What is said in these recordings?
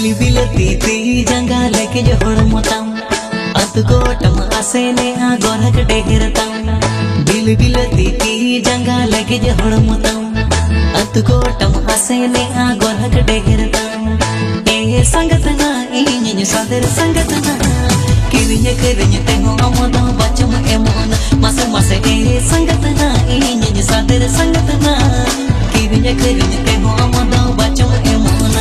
bill bill तीती जंगा लेके जो हड़मताम अतगोटम आसेने आ गोरक डेहरताम bill bill तीती जंगा लेके जो हड़मताम अतगोटम आसेने आ गोरक डेहरताम ए संगतना इन्हीं सादर संगतना किरिये करिये ते हो अमदा बचम एमोन मासे मासे ए संगतना इन्हीं सादर संगतना किरिये करिये ते हो अमदा बचम एमोन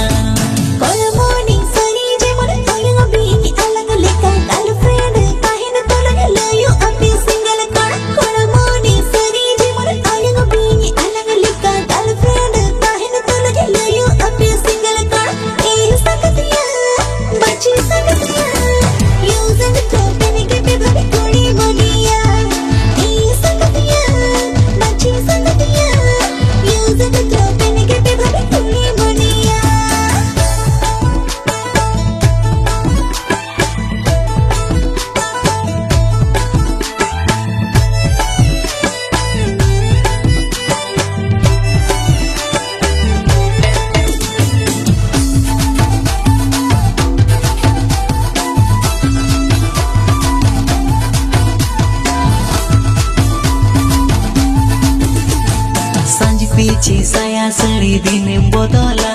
पीछे साया सड़ी दिन बोतला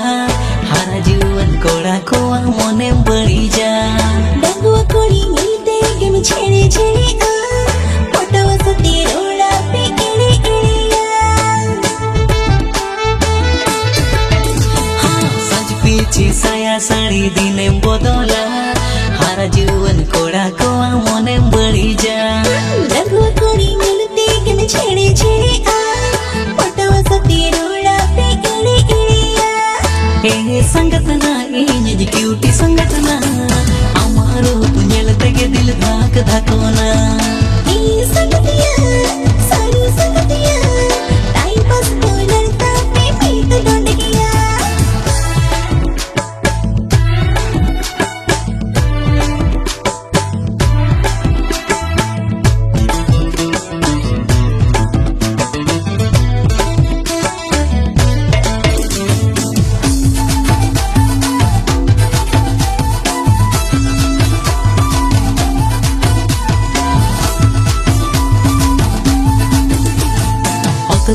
हरा जीवन कोड़ा कोआ मोने बड़ी जा डगुआ कोड़ी मिलते के में छेड़े छेड़े आ फोटो सती रोड़ा पे एड़े एड़े हाँ सज पीछे साया सड़ी दिन बोतला हरा जीवन कोड़ा कोआ मोने बड़ी जा डगुआ कोड़ी मिलते के में छेड़े छेड़े आ संगतना इन्हीं क्यूटी संगतना अमारो तुझे तगे दिल धाक धाकोना संगतिया सारी संगतिया टाइम पास तो लड़ता पे पीत ढूंढ गया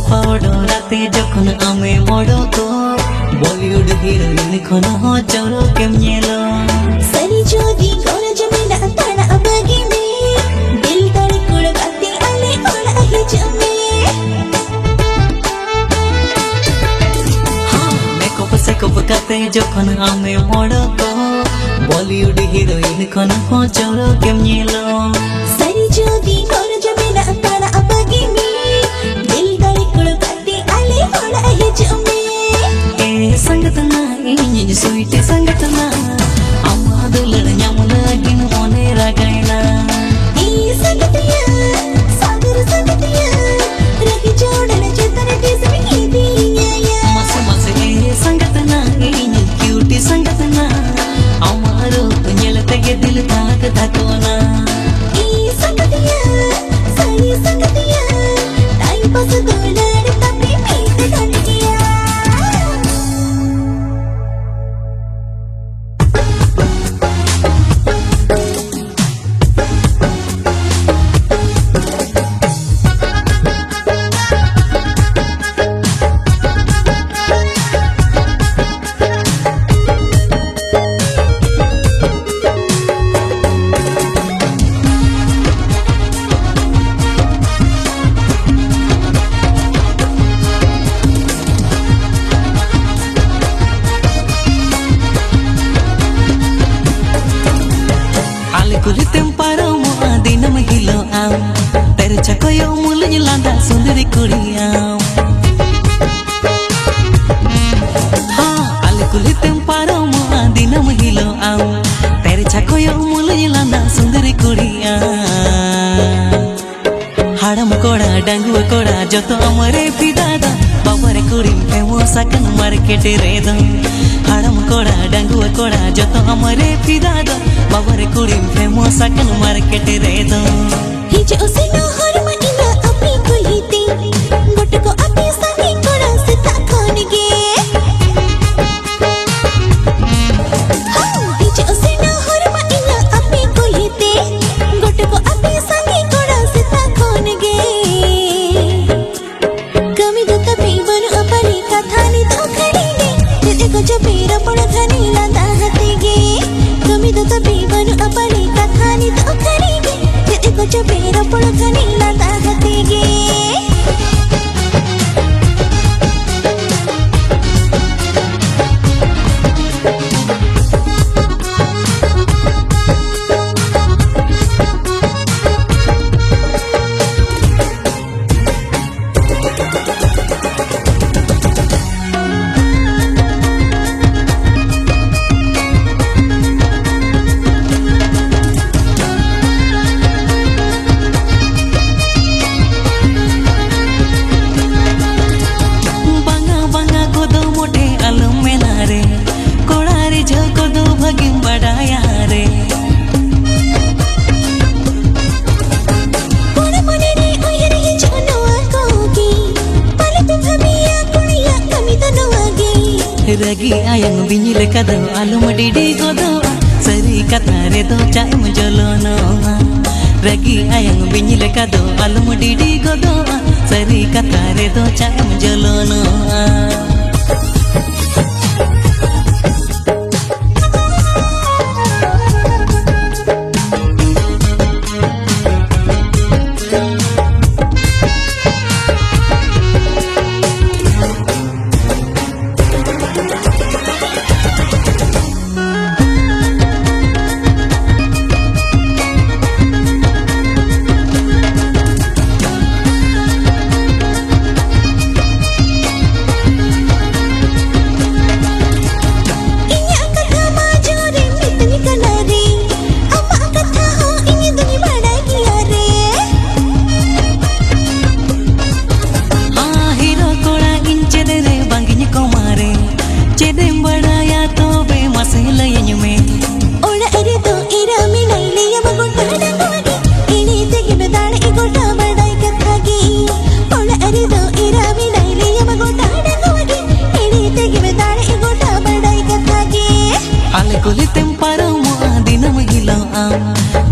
पाउडराते जखन आमे मोड़ो तो बॉलीवुड हीरोइन खन हो चोरो केम नेलो सरी जोदी कोन जमेना ताना अबगी में दिल तोड़ कुड़गाती आले ओला ही जमे हां मेकअप से कप करते जखन आमे मोड़ो तो बॉलीवुड हीरोइन खन हो चोरो केम नेलो सरी जोदी कोन जमेना ताना अबगी में संगतना इन्हीं स्वीट संगतना अम्मा दुलड़ न्यामुला गिन मोने रागाइना संगतिया सागर संगतिया रखी जोड़न चेतन टीस में कीदिया मसे मसे संगतना इन्हीं क्यूटी संगतना अम्मारो तुझे तगे दिल धाक धाकोना संगतिया सारी संगतिया टाइम पास गोलड़ तपी पीत ढूंढ गया कुलितेम पारो मुआ दिनम हिलो आम तेरे चकोयो मुलज लांदा सुंदरी कुड़िया हाँ आले कुलितेम पारो मुआ दिनम हिलो आम तेरे चकोयो मुलज लांदा सुंदरी कुड़िया हाड़म कोड़ा डंगुआ कोड़ा जो तो अमरे फिदादा बाबरे कुड़ी फेमस सकन मार्केट रेद हाड़म कोड़ा डंगुआ कोड़ा जो तो अमरे फिदादा बाबरे कुड़ी फेमस सकन मार्केट रेद हिज उसे ना हर महीना अपनी कुलीती गुट को अपनी सही कोड़ा से ताकन गे हाँ लेका दो आलू मडीडी गोदो सरी कथा रे दो चायम जलोनो रगी आयंग बिनी लेका दो आलू मडीडी गोदो सरी कथा रे दो चायम जलोनो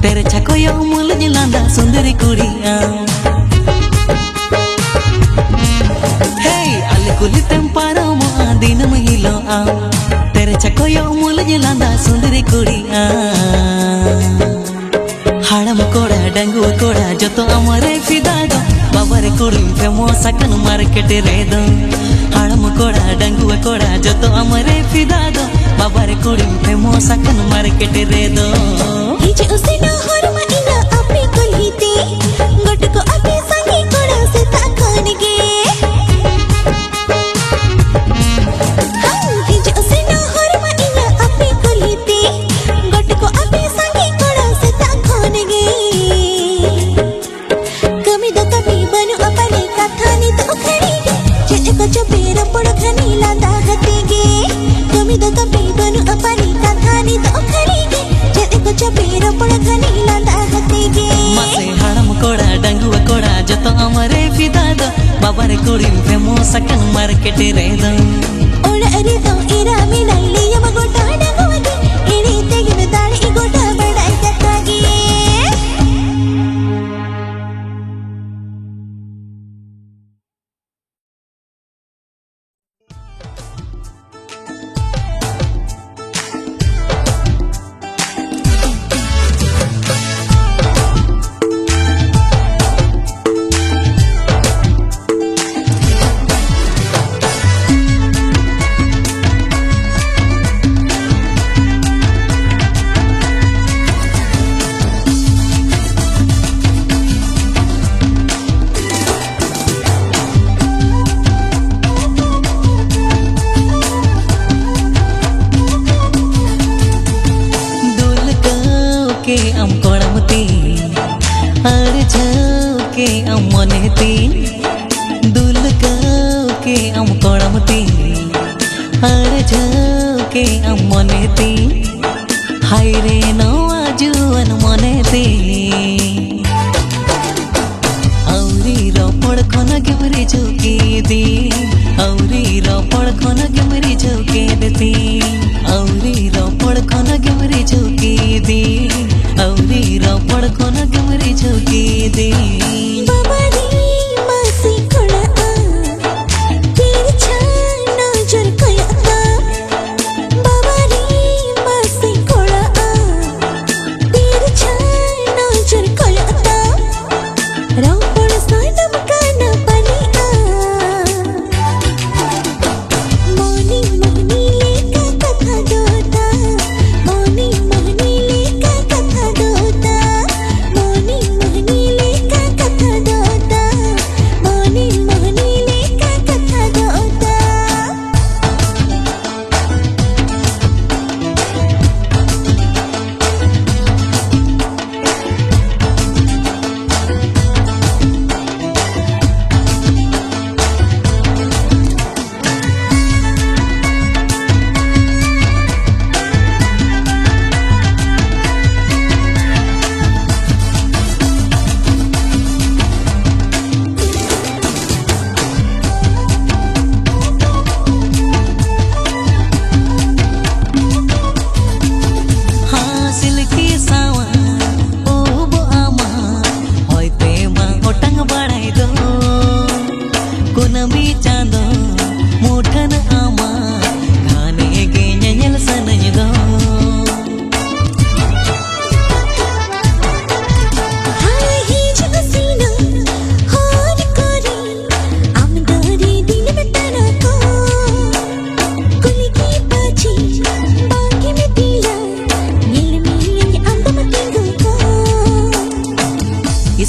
तेरे छको यो मुल जिलांदा सुंदरी कुड़ी हे अल कुली तेंपारो मो दिन महिलो तेरे छको यो मुल जिलांदा सुंदरी कुड़ी हाड़म कोड़ा डंगु कोड़ा जतो अमरे फिदा दो बाबारे कुड़ी फेमो सकन मार्केट रे दो हाड़म कोड़ा डंगु कोड़ा जतो अमरे फिदा दो बाबारे कुड़ी फेमो सकन मार्केट रे दो हिजे उसे ना हरमा इना अपनी कुलहीते गोट को अपने संगी कोड़ा से ताकन गे हिजे उसे ना हरमा इना अपनी कुलहीते गोट को अपने संगी कोड़ा से ताकन गे कमी दो कभी बनु अपने कथानी तो खड़ी गे जे को चपेर पड़ खनी लांदा हते गे कमी दो कभी बनु अपने कथानी तो खड़ी गे चपेरो पड़खनी लांदा हते गे मसे हाड़म कोड़ा डंगुआ कोड़ा जतो अमरे फिदा दो बाबारे कुड़ी फेमो सकन मार्केट रे दो ओड़ा अरे दो इरा मिनाई ले यम गोटा डंगुआ गे इनी तेगिन दाड़ी इ गोटा बड़ाई कथा गे am koramti ar ke am moneti dul ke am koramti ar ke am moneti haire no ajuan moneti auri ropod khona gemri chuki di auri ropod khona gemri chuki deti auri ropod khona gemri chuki di auri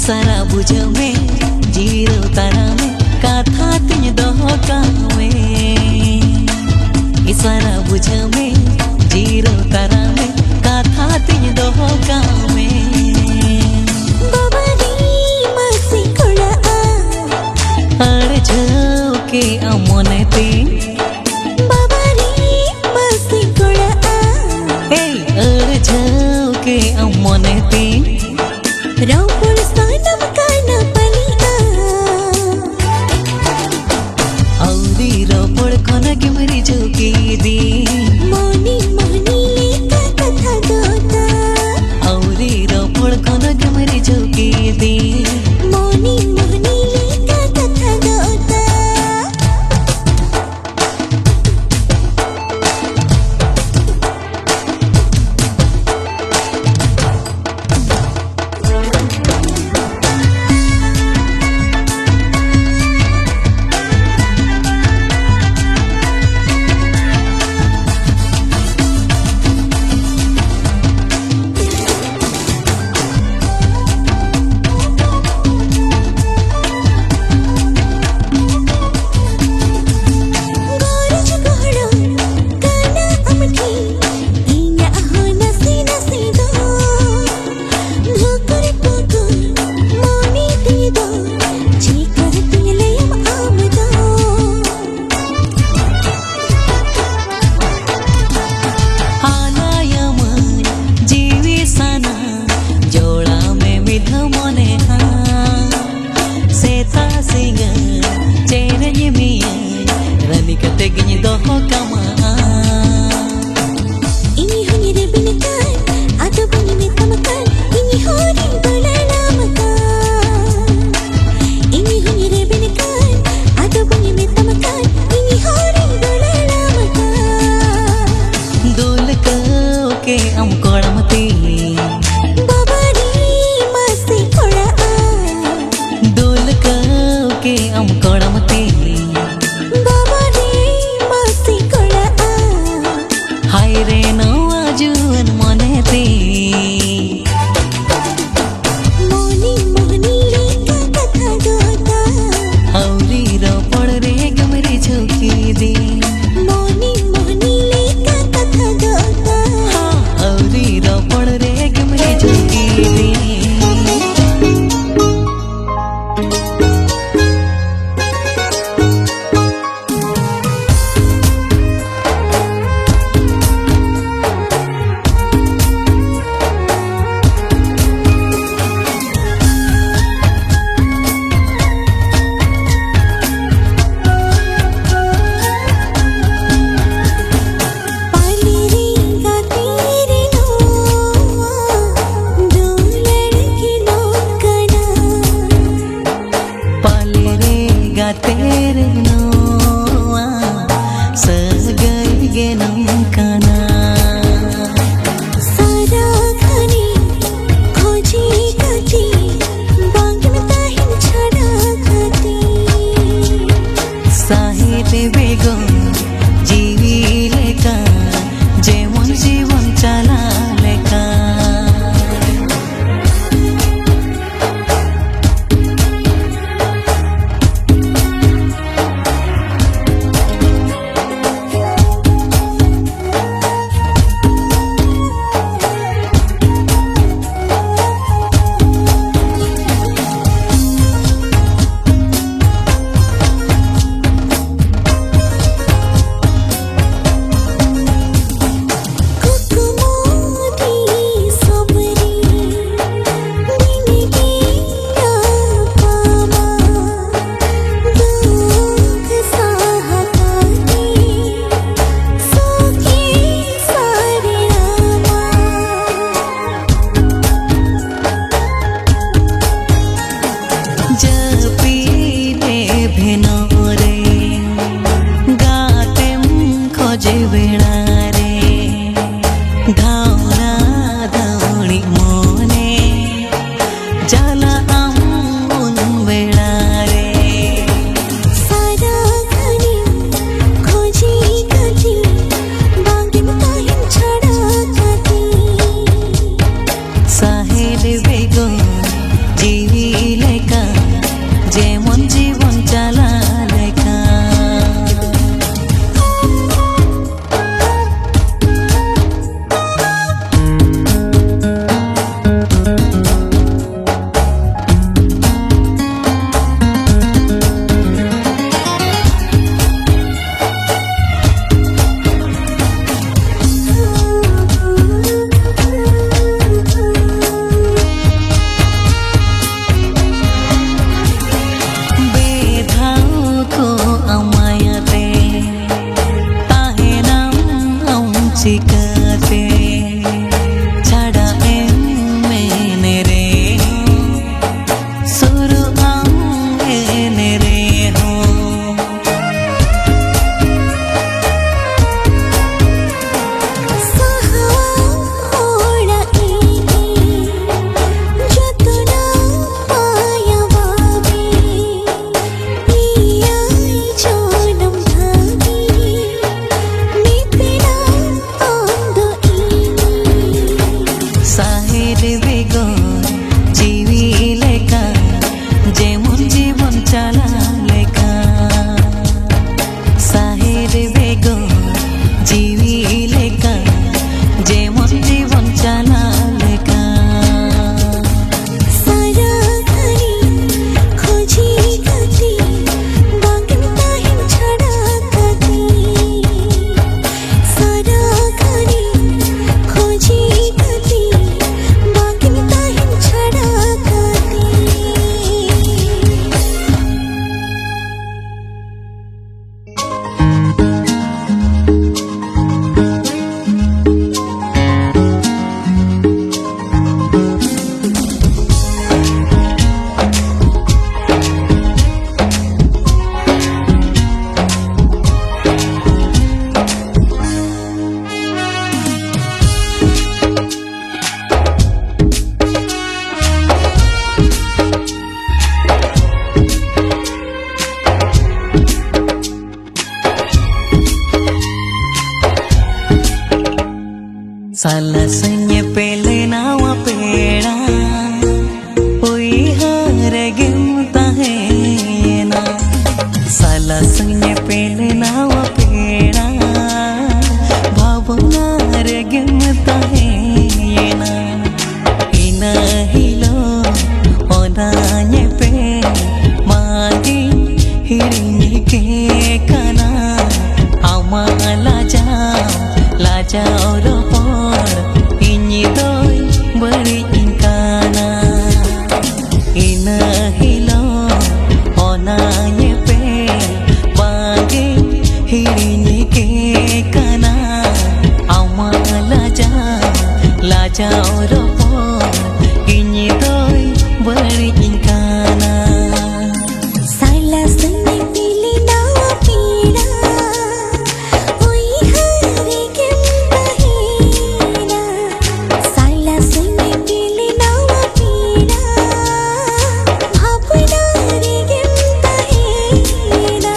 इशारा बुझो में zero तारा में कथा तिन दोहो कामे इशारा बुझो में जीरो तारा में कथा तिन दोहो कामे बाबारी मासी कोड़ा अड़ झोके अमने ते बाबारी मासी कोड़ा ए अड़ झोके अमने ते रावपुर सानम काना पलिया औरी रोपड़ खन गिमरी झोके दी मोनी मोनी लेका कथा दोता औरी रोपड़ खन गिमरी झोके दी मोनी मोनी लेका कथा दोता गोरज गोहड़ो काना अमठी इन्या हो नसी नसी दो धोकर पोकर मोनी दी दो चीकर तिलयम आम दो आलायमन जीवी सना जोड़ा में मिध मने सेता सिंग चेरज मियन रनिकते गिनी दोहो कमा इन्हीं होनी रे बिनकान आतो बनी में तमकान इन्हीं होनी बड़ा नामकान इन्हीं होनी रे बिनकान आतो बनी में तमकान इन्हीं होनी बड़ा नामकान दूल के अम कोड़मती बाबारी मासी कोड़ा दूल के अम कोड़मती बाबारी मासी कोड़ा हाय रे नवा जुन मने ते मोनी मोहनी लेका कथा दोता औरी रोपड़ रे गमरी झोकी दी मोनी मोहनी लेका कथा दोता औरी साला संये पेले नावा पेड़ा ओई हारे गिमता है ना साला संये पेले नावा पेड़ा भावना रे गिमता है ना इना हिलो ओना nye पे मागी हिरिनी के काना आमा लाजा और इन्हीं दोई बड़ी इनकाना इना हिलो ओना nye पे बागे हिरिनी के काना आमा लाजा और इन्हीं दोई बड़ी इनकाना साला संगे पीली नावा पीड़ा ओई हारे गिमता है ना साला संगे पीली नावा पीड़ा भावना रे गिमता है ना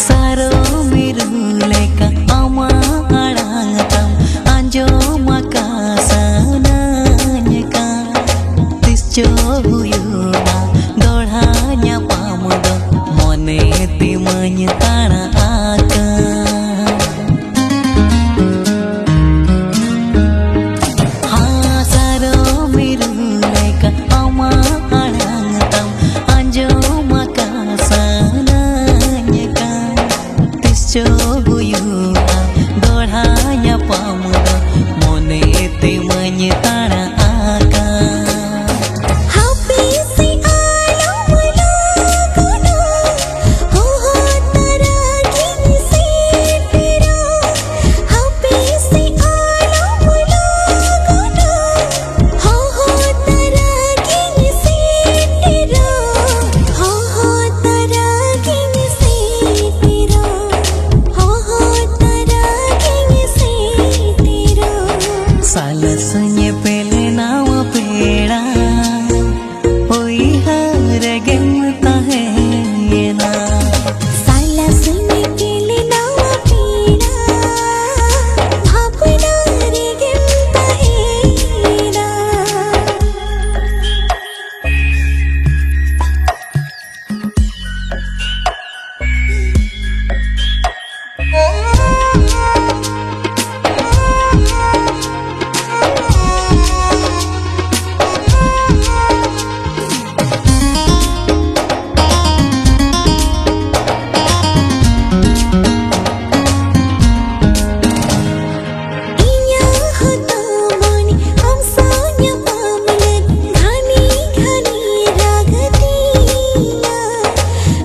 सारो मिरुलेका अमा आड़ांगताम अंजो मका सानanyaka tisco huyuna दोढ़ाnya pamudo mone timanya tana akan ha सारो मिरुलेका अमा आड़ांगताम अंजो मका tisco huyuna दोढ़ाnya pamudo mone timanya tana akan happy से आलो मुलो गुनो हो तारा गिन से तेरा हापी से आलो मुलो गुनो हो तारा गिन से तेरा हो तारा गिन से तेरा हो तारा गिन से तेरा साला संये पेले नावा पेड़ा ओई हारे गिमता है ना साला संगे पीली नावा पीड़ा भावना रे गिमता है ना इया होतो मोनी हम सोन्या पामले घनी घनी रागतिया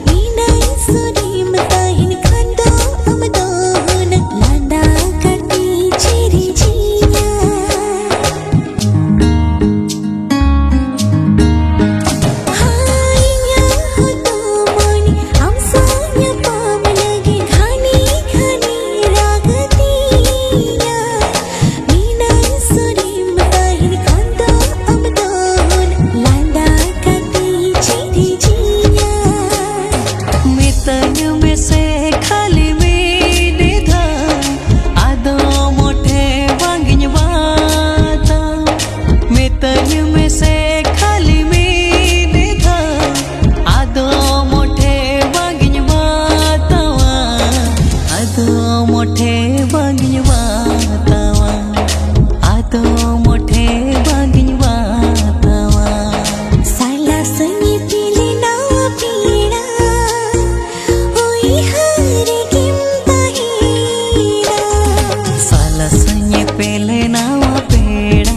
विनय सुरीम ताहिन खंदो अमदोन लांडा कटी चिरी जिया इया होतो मोनी हम सोन्या पामले घनी घनी रागतिया विनय सुरीम ताहिन खंदो अमदोन लांडा कटी चिरी जिया मितन में से खाली मेरे धाम आदो मोठे वांगिन वाता मितन में से खाली मेरे धाम आदो मोठे वांगिन वातावा आदो मोठे वांगिन वातावा आदो मोठे वांगिन वातावा साला संगे पीली नावा पीड़ा ओई हारे गिमता है ना साला संये पेले नावा पेड़ा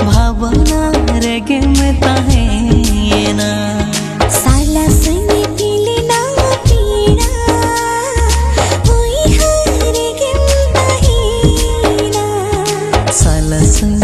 भावना रे गिमता है ना साला संगे पीली नावा पीड़ा ओई हारे गिमता है ना साला संगे